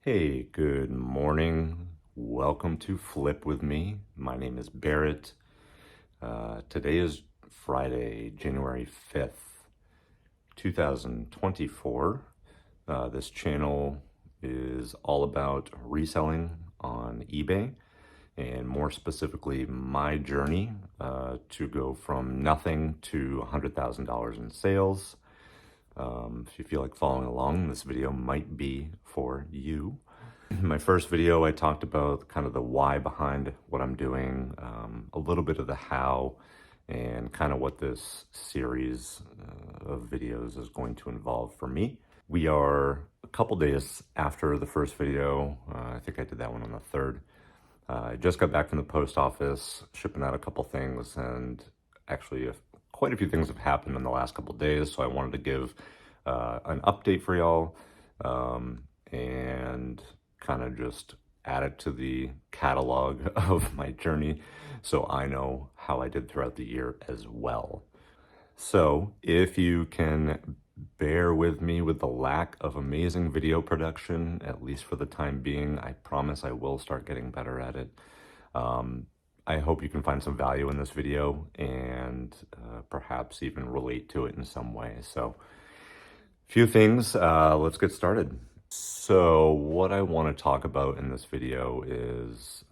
Hey, good morning. Welcome to Flip with me. My name is Barrett. Today is Friday, January 5th, 2024. This channel is all about reselling on eBay, and more specifically, my journey to go from nothing to $100,000 in sales. If you feel like following along, this video might be for you. In my first video, I talked about kind of the why behind what I'm doing, a little bit of the how, and kind of what this series of videos is going to involve for me. We are a couple days after the first video. I think I did that one on the 3rd. I just got back from the post office, shipping out a couple things, and actually quite a few things have happened in the last couple days, so I wanted to give an update for y'all and kind of just add it to the catalog of my journey so I know how I did throughout the year as well. So if you can bear with me with the lack of amazing video production, at least for the time being, I promise I will start getting better at it. I hope you can find some value in this video and perhaps even relate to it in some way. So a few things, let's get started. So what I want to talk about in this video is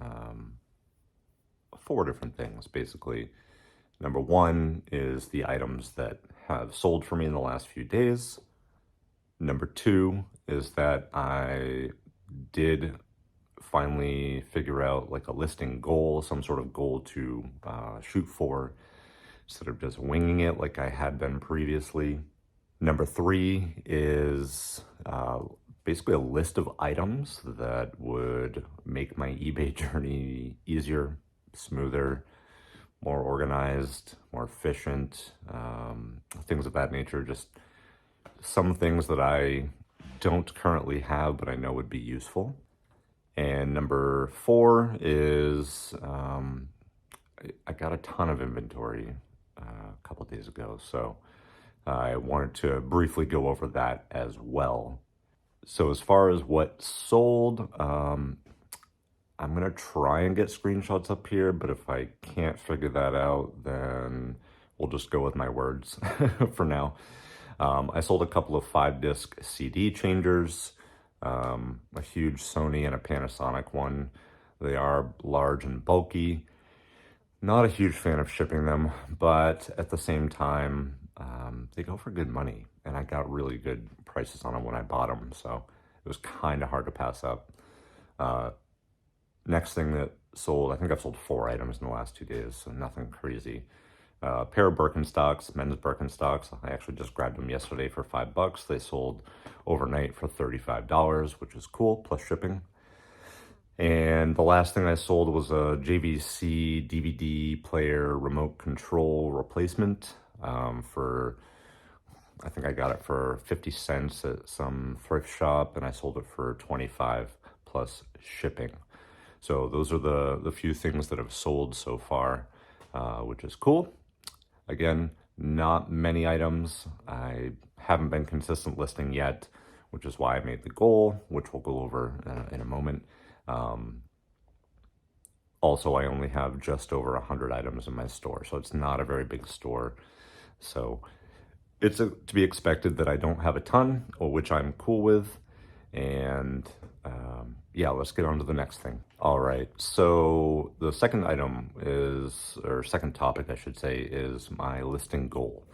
4 different things, basically. Number 1 is the items that have sold for me in the last few days. Number 2 is that I did finally figure out like a listing goal, some sort of goal to shoot for, instead of just winging it like I had been previously. Number 3 is basically a list of items that would make my eBay journey easier, smoother, more organized, more efficient, things of that nature. Just some things that I don't currently have, but I know would be useful. And number 4 is I got a ton of inventory a couple days ago, so I wanted to briefly go over that as well. So as far as what sold, I'm going to try and get screenshots up here, but if I can't figure that out, then we'll just go with my words for now. I sold a couple of 5-disc CD changers, a huge Sony and a Panasonic one. They are large and bulky. Not a huge fan of shipping them, but at the same time, they go for good money, and I got really good prices on them when I bought them, so it was kind of hard to pass up. Next thing that sold, I think I've sold 4 items in the last 2 days, so nothing crazy. A pair of Birkenstocks, men's Birkenstocks. I actually just grabbed them yesterday for $5. They sold overnight for $35, which is cool, plus shipping. And the last thing I sold was a JVC DVD player remote control replacement for, I think I got it for 50 cents at some thrift shop, and I sold it for 25 plus shipping. So those are the few things that have sold so far, which is cool. Again, not many items. I haven't been consistent listing yet, which is why I made the goal, which we'll go over in a moment. Also, I only have just over 100 items in my store, so it's not a very big store. So it's to be expected that I don't have a ton, which I'm cool with. And yeah, let's get on to the next thing. All right, so the second item is, or second topic I should say, is my listing goal.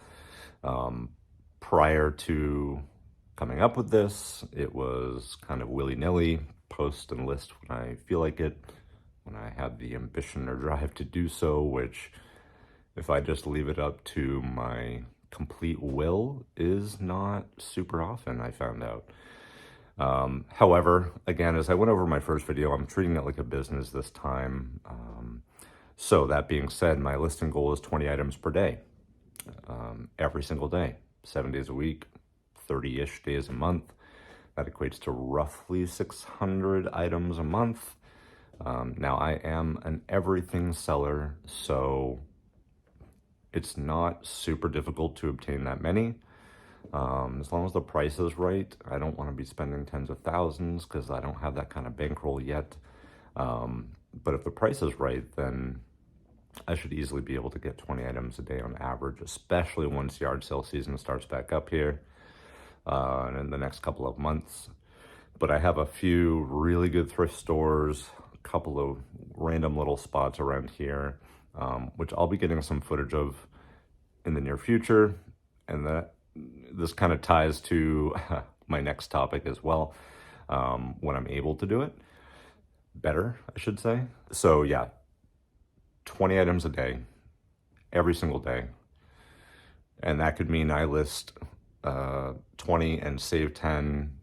Prior to coming up with this, it was kind of willy-nilly, post and list when I feel like it, when I have the ambition or drive to do so, which if I just leave it up to my complete will is not super often, I found out. However, again, as I went over my first video, I'm treating it like a business this time. So that being said, my listing goal is 20 items per day, every single day, 7 days a week, 30-ish days a month. That equates to roughly 600 items a month. Now I am an everything seller, so it's not super difficult to obtain that many. As long as the price is right, I don't want to be spending tens of thousands because I don't have that kind of bankroll yet. But if the price is right, then I should easily be able to get 20 items a day on average, especially once yard sale season starts back up here and in the next couple of months. But I have a few really good thrift stores, a couple of random little spots around here, which I'll be getting some footage of in the near future. And this kind of ties to my next topic as well, when I'm able to do it better, I should say. So yeah, 20 items a day, every single day. And that could mean I list 20 and save 10.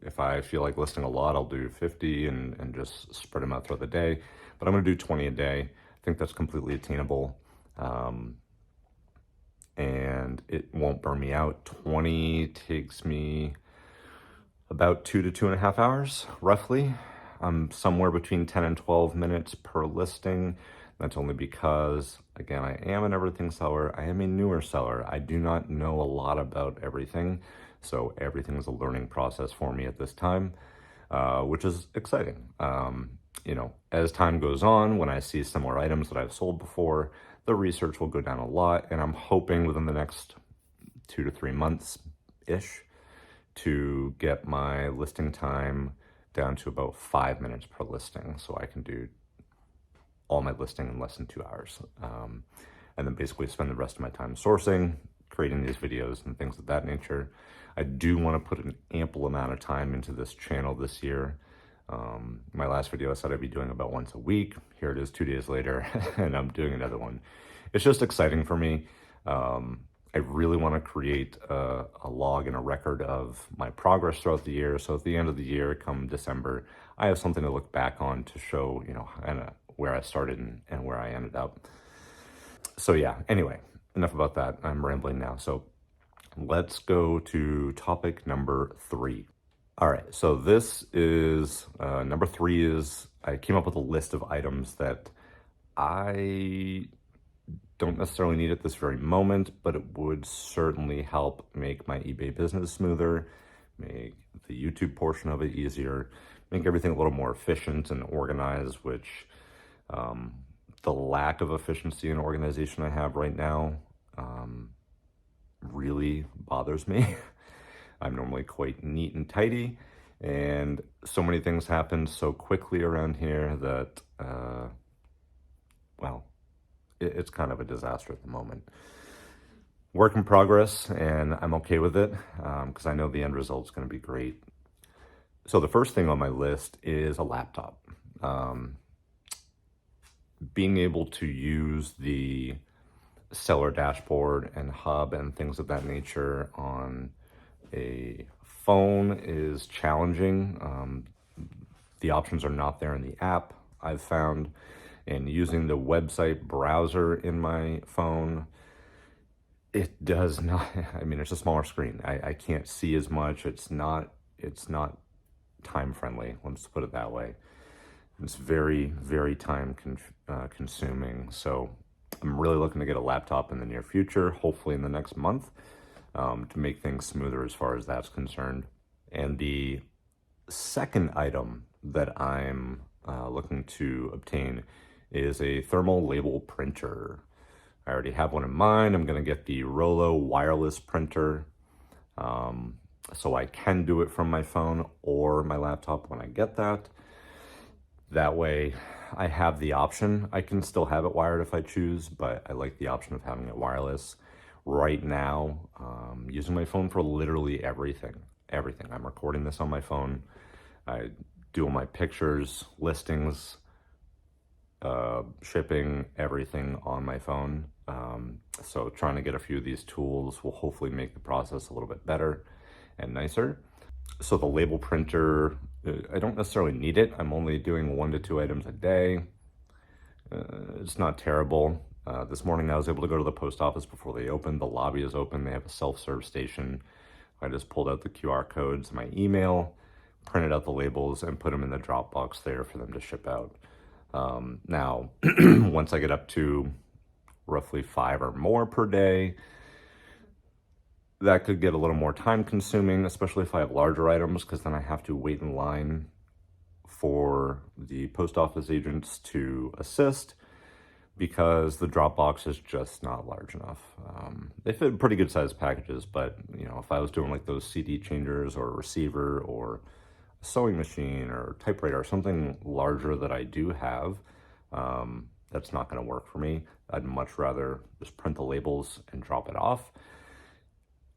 If I feel like listing a lot, I'll do 50 and just spread them out throughout the day. But I'm going to do 20 a day. I think that's completely attainable. And it won't burn me out. 20 takes me about 2 to 2.5 hours, roughly. I'm somewhere between 10 and 12 minutes per listing. That's only because, again, I am an everything seller. I am a newer seller. I do not know a lot about everything. So everything is a learning process for me at this time, which is exciting. You know, as time goes on, when I see similar items that I've sold before, the research will go down a lot. And I'm hoping within the next 2 to 3 months-ish to get my listing time down to about 5 minutes per listing. So I can do all my listing in less than 2 hours. And then basically spend the rest of my time sourcing, creating these videos and things of that nature. I do want to put an ample amount of time into this channel this year. My last video I said I'd be doing about once a week. Here it is 2 days later and I'm doing another one. It's just exciting for me. I really want to create a log and a record of my progress throughout the year. So at the end of the year, come December, I have something to look back on to show, you know, where I started and where I ended up. So yeah, anyway, enough about that. I'm rambling now. So let's go to topic number 3. All right, so this is, number 3 is, I came up with a list of items that I don't necessarily need at this very moment, but it would certainly help make my eBay business smoother, make the YouTube portion of it easier, make everything a little more efficient and organized, which the lack of efficiency and organization I have right now really bothers me. I'm normally quite neat and tidy, and so many things happen so quickly around here that, well, it's kind of a disaster at the moment. Work in progress, and I'm okay with it because I know the end result's going to be great. So the first thing on my list is a laptop. Being able to use the seller dashboard and hub and things of that nature on a phone is challenging. The options are not there in the app, I've found. And using the website browser in my phone, it does not, I mean, it's a smaller screen. I can't see as much. It's not time friendly, let's put it that way. It's very, very time consuming. So I'm really looking to get a laptop in the near future, hopefully in the next month, to make things smoother as far as that's concerned. And the second item that I'm looking to obtain is a thermal label printer. I already have one in mind. I'm going to get the Rollo wireless printer, so I can do it from my phone or my laptop when I get that. That way I have the option. I can still have it wired if I choose, but I like the option of having it wireless. Right now, using my phone for literally everything. I'm recording this on my phone. I do all my pictures, listings, shipping, everything on my phone. So trying to get a few of these tools will hopefully make the process a little bit better and nicer. So the label printer, I don't necessarily need it. I'm only doing 1 to 2 items a day. It's not terrible. This morning I was able to go to the post office before they opened. The lobby is open. They have a self-serve station. I just pulled out the QR codes, my email, printed out the labels, and put them in the drop box there for them to ship out. Now, once I get up to roughly 5 or more per day, That could get a little more time consuming, especially if I have larger items, because then I have to wait in line for the post office agents to assist, because the drop box is just not large enough. They fit pretty good sized packages, but you know, if I was doing like those CD changers or a receiver or a sewing machine or typewriter or something larger that I do have, that's not going to work for me. I'd much rather just print the labels and drop it off.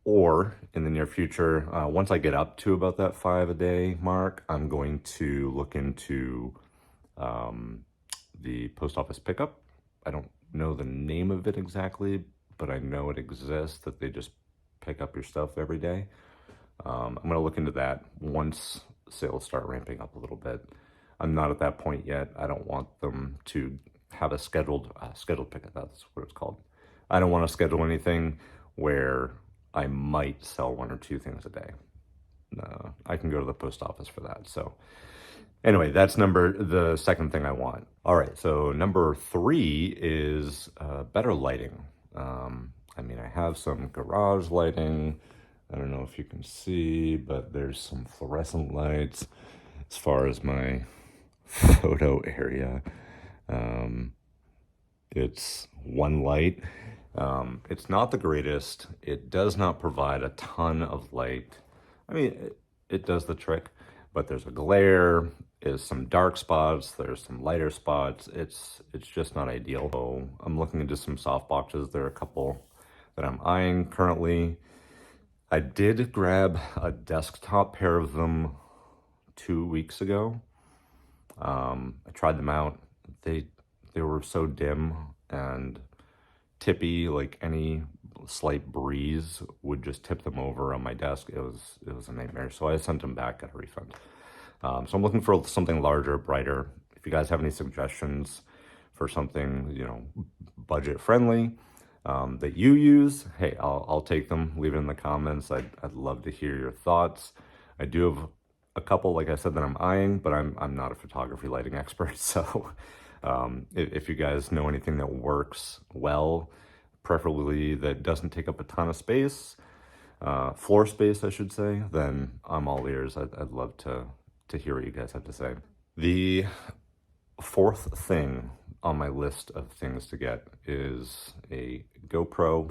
Or in the near future, once I get up to about that 5 a day mark, I'm going to look into the post office pickup. I don't know the name of it exactly, but I know it exists, that they just pick up your stuff every day. I'm going to look into that once sales start ramping up a little bit. I'm not at that point yet. I don't want them to have a scheduled pickup. That's what it's called. I don't want to schedule anything where I might sell 1 or 2 things a day. I can go to the post office for that. So anyway, that's the second thing I want. All right, so number 3 is better lighting. I mean, I have some garage lighting. I don't know if you can see, but there's some fluorescent lights as far as my photo area. It's one light. It's not the greatest. It does not provide a ton of light. I mean, it does the trick, but there's a glare, there's some dark spots, there's some lighter spots. It's just not ideal. So I'm looking into some soft boxes. There are a couple that I'm eyeing currently. I did grab a desktop pair of them 2 weeks ago. I tried them out. They were so dim and tippy, like any slight breeze would just tip them over on my desk. It was a nightmare. So I sent them back, got a refund. So I'm looking for something larger, brighter. If you guys have any suggestions for something, you know, budget friendly, that you use, hey, I'll take them. Leave it in the comments. I'd love to hear your thoughts. I do have a couple, like I said, that I'm eyeing, but I'm not a photography lighting expert. So if you guys know anything that works well, preferably that doesn't take up a ton of space, floor space, I should say, then I'm all ears. I'd love to hear what you guys have to say. The 4th thing on my list of things to get is a GoPro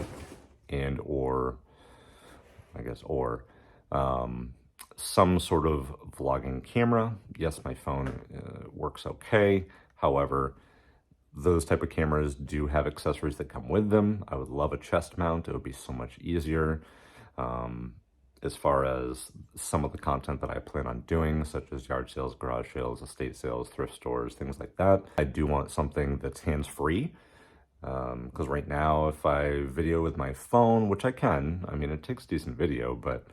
or some sort of vlogging camera. Yes, my phone works okay. However, those type of cameras do have accessories that come with them. I would love a chest mount. It would be so much easier. As far as some of the content that I plan on doing, such as yard sales, garage sales, estate sales, thrift stores, things like that. I do want something that's hands-free, because right now if I video with my phone, which I can, I mean, it takes decent video, but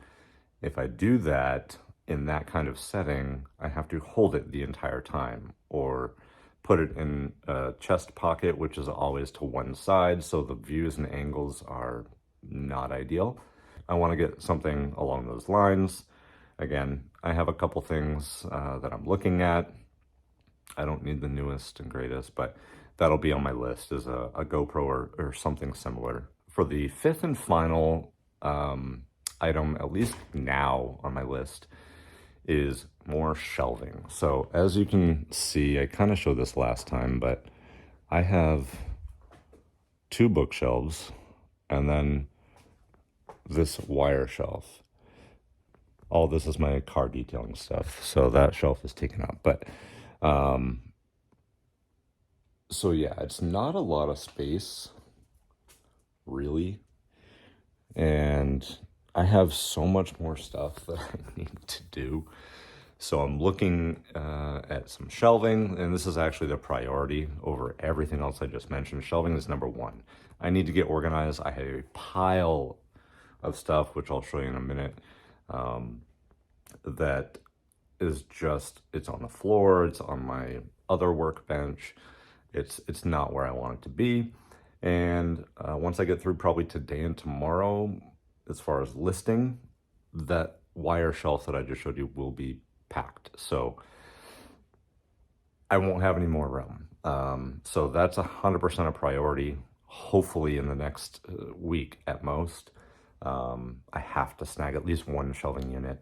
if I do that in that kind of setting, I have to hold it the entire time or put it in a chest pocket, which is always to one side, so the views and angles are not ideal. I want to get something along those lines. Again, I have a couple things that I'm looking at. I don't need the newest and greatest, but that'll be on my list, is a GoPro or something similar. For the 5th and final item, at least now on my list, is more shelving. So as you can see, I kind of showed this last time, but I have 2 bookshelves and then this wire shelf. All this is my car detailing stuff, so that shelf is taken up. But so yeah, it's not a lot of space, really, and I have so much more stuff that I need to do. So I'm looking at some shelving, and this is actually the priority over everything else I just mentioned. Shelving is number 1. I need to get organized. I have a pile of stuff, which I'll show you in a minute, that is just, it's on the floor, it's on my other workbench. It's not where I want it to be. And once I get through probably today and tomorrow, as far as listing, that wire shelf that I just showed you will be packed. So I won't have any more room. So that's 100% a priority, hopefully in the next week at most. I have to snag at least one shelving unit,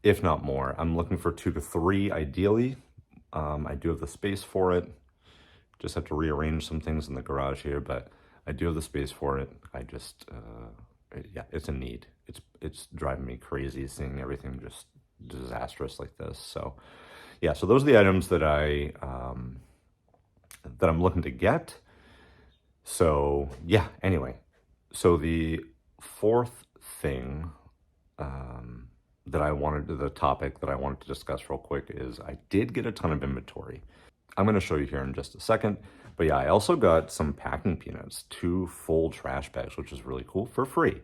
if not more. I'm looking for 2 to 3 ideally. I do have the space for it. Just have to rearrange some things in the garage here, but I do have the space for it. I just, yeah, it's a need. It's driving me crazy seeing everything just disastrous like this. So yeah, so those are the items that I'm looking to get. So yeah, anyway, so the fourth thing the topic that I wanted to discuss real quick is I did get a ton of inventory. I'm going to show you here in just a second. But yeah, I also got some packing peanuts, 2 full trash bags, which is really cool, for free.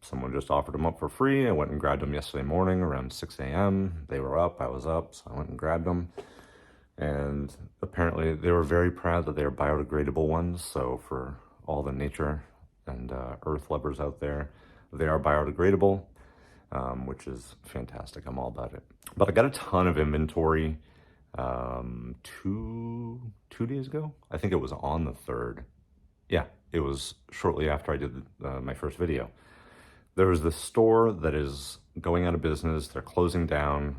Someone just offered them up for free. I went and grabbed them yesterday morning around 6 a.m. They were up, I was up, so I went and grabbed them. And apparently they were very proud that they are biodegradable ones. So for all the nature and earth lovers out there, they are biodegradable, which is fantastic. I'm all about it. But I got a ton of inventory two days ago. I think it was on the 3rd. Yeah, it was shortly after I did my first video. There was this store that is going out of business. They're closing down.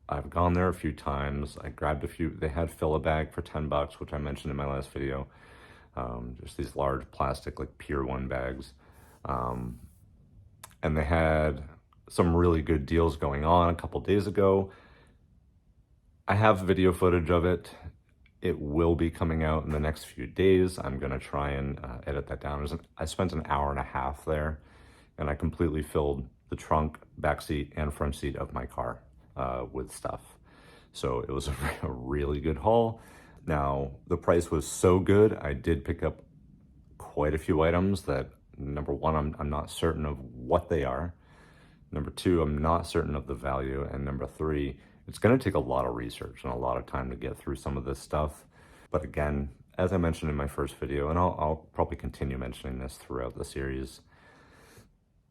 I've gone there a few times. I grabbed a few. They had fill-a-bag for $10, which I mentioned in my last video. Just these large plastic, like Pier 1 bags. And they had some really good deals going on a couple days ago. I have video footage of it. It will be coming out in the next few days. I'm gonna try and edit that down. I spent an hour and a half there, and I completely filled the trunk, back seat, and front seat of my car with stuff. So it was a really good haul. Now, the price was so good, I did pick up quite a few items that, number one, I'm not certain of what they are. Number two, I'm not certain of the value. And number three, it's gonna take a lot of research and a lot of time to get through some of this stuff. But again, as I mentioned in my first video, and I'll probably continue mentioning this throughout the series,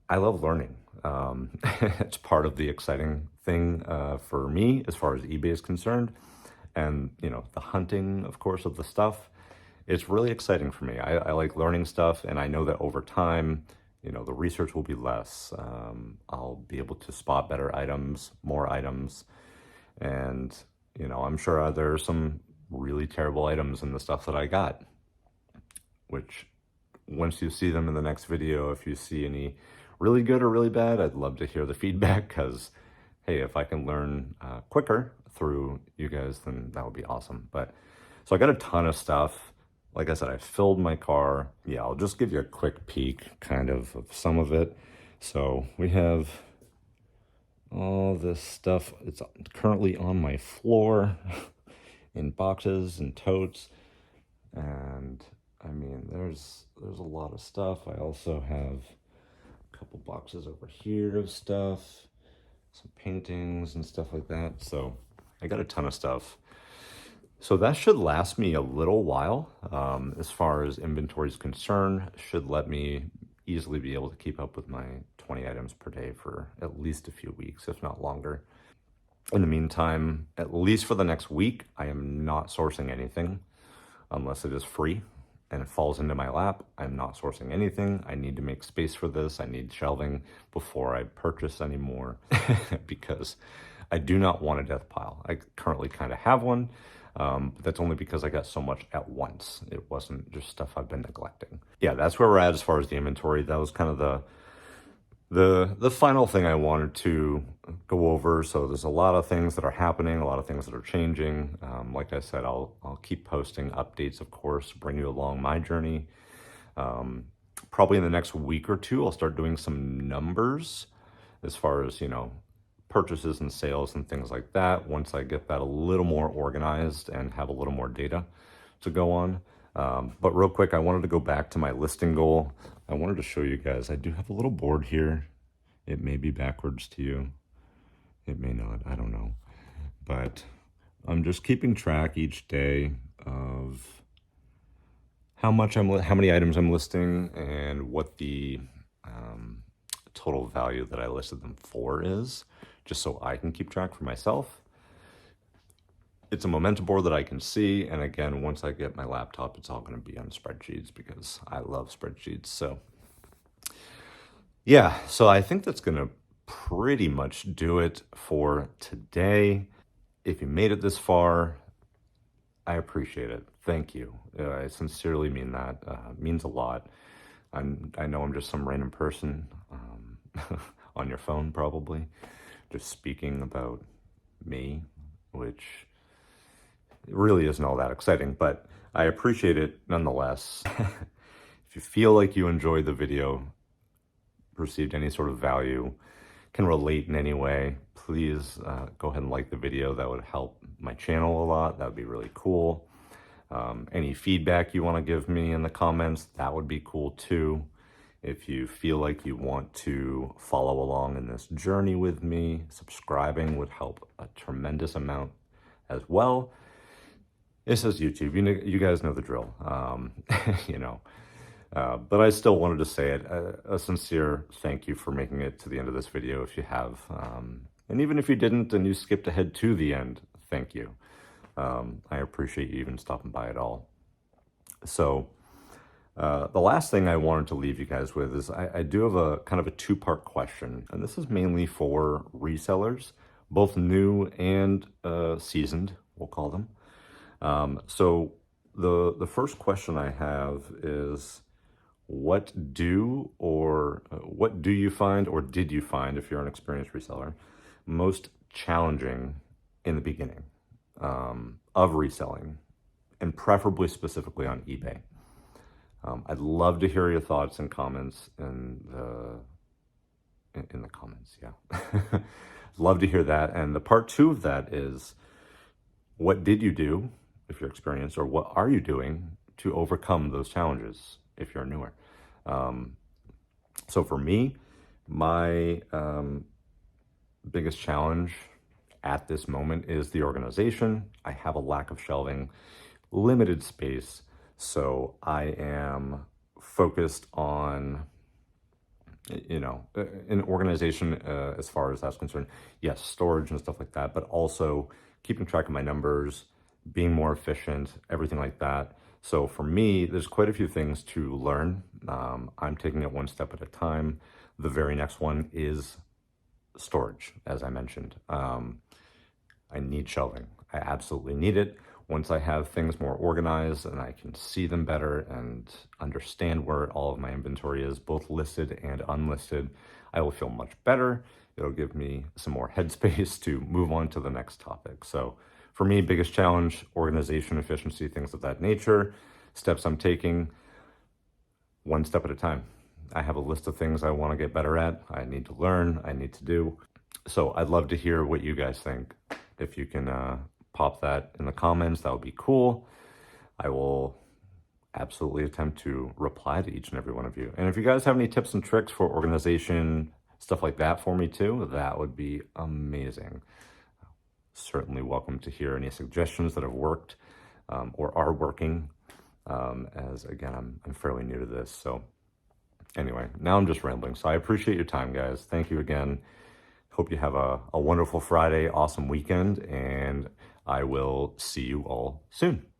I love learning. It's part of the exciting thing for me as far as eBay is concerned. And, you know, the hunting, of course, of the stuff, it's really exciting for me. I like learning stuff, and I know that over time, you know, the research will be less. I'll be able to spot better items, more items, and, you know, I'm sure there are some really terrible items in the stuff that I got, which once you see them in the next video, if you see any really good or really bad, I'd love to hear the feedback, because, hey, if I can learn quicker through you guys, then that would be awesome. But so I got a ton of stuff. Like I said, I filled my car. Yeah, I'll just give you a quick peek kind of some of it. So we have all this stuff. It's currently on my floor in boxes and totes. And I mean, there's a lot of stuff. I also have a couple boxes over here of stuff, some paintings and stuff like that. So I got a ton of stuff. So that should last me a little while. As far as inventory is concerned, should let me easily be able to keep up with my 20 items per day for at least a few weeks, if not longer. In the meantime, at least for the next week, I am not sourcing anything unless it is free and it falls into my lap. I'm not sourcing anything. I need to make space for this. I need shelving before I purchase any more because I do not want a death pile. I currently kind of have one. But that's only because I got so much at once. It wasn't just stuff I've been neglecting. Yeah, that's where we're at as far as the inventory. That was kind of the final thing I wanted to go over. So there's a lot of things that are happening, a lot of things that are changing. Like I said, I'll keep posting updates, of course, bring you along my journey. Probably in the next week or two, I'll start doing some numbers as far as, you know, purchases and sales and things like that, once I get that a little more organized and have a little more data to go on. But real quick, I wanted to go back to my listing goal. I wanted to show you guys, I do have a little board here. It may be backwards to you. It may not, I don't know. But I'm just keeping track each day of how many items I'm listing and what the total value that I listed them for is, just so I can keep track for myself. It's a momentum board that I can see, and again, once I get my laptop, it's all going to be on spreadsheets because I love spreadsheets. So Yeah, so I think that's going to pretty much do it for today. If you made it this far, I appreciate it. Thank you. I sincerely mean that. It means a lot. I know I'm just some random person on your phone, probably, just speaking about me, which really isn't all that exciting, but I appreciate it nonetheless. If you feel like you enjoyed the video, received any sort of value, can relate in any way, please go ahead and like the video. That would help my channel a lot. That would be really cool. Any feedback you want to give me in the comments, that would be cool too. If you feel like you want to follow along in this journey with me, subscribing would help a tremendous amount as well. This is YouTube. You guys know the drill. You know. But I still wanted to say it, a sincere thank you for making it to the end of this video if you have. And even if you didn't and you skipped ahead to the end, thank you. I appreciate you even stopping by at all. So the last thing I wanted to leave you guys with is I do have a kind of a two-part question, and this is mainly for resellers, both new and seasoned, we'll call them. So the first question I have is, what do you find, or did you find, if you're an experienced reseller, most challenging in the beginning of reselling, and preferably specifically on eBay? I'd love to hear your thoughts and comments in the comments. Yeah, love to hear that. And the part two of that is, what did you do if you're experienced, or what are you doing to overcome those challenges if you're newer? So for me, my biggest challenge at this moment is the organization. I have a lack of shelving, limited space, so I am focused on, you know, an organization as far as that's concerned. Yes, storage and stuff like that, but also keeping track of my numbers, being more efficient, everything like that. So for me, there's quite a few things to learn. I'm taking it one step at a time. The very next one is storage, as I mentioned. I need shelving. I absolutely need it. Once I have things more organized and I can see them better and understand where all of my inventory is, both listed and unlisted, I will feel much better. It'll give me some more headspace to move on to the next topic. So for me, biggest challenge, organization, efficiency, things of that nature. Steps I'm taking, one step at a time. I have a list of things I want to get better at. I need to learn, I need to do. So I'd love to hear what you guys think. If you can pop that in the comments, that would be cool. I will absolutely attempt to reply to each and every one of you. And if you guys have any tips and tricks for organization, stuff like that for me too, that would be amazing. Certainly welcome to hear any suggestions that have worked or are working, as again, I'm fairly new to this. So anyway, now I'm just rambling. So I appreciate your time, guys. Thank you again. Hope you have a wonderful Friday, awesome weekend, and I will see you all soon.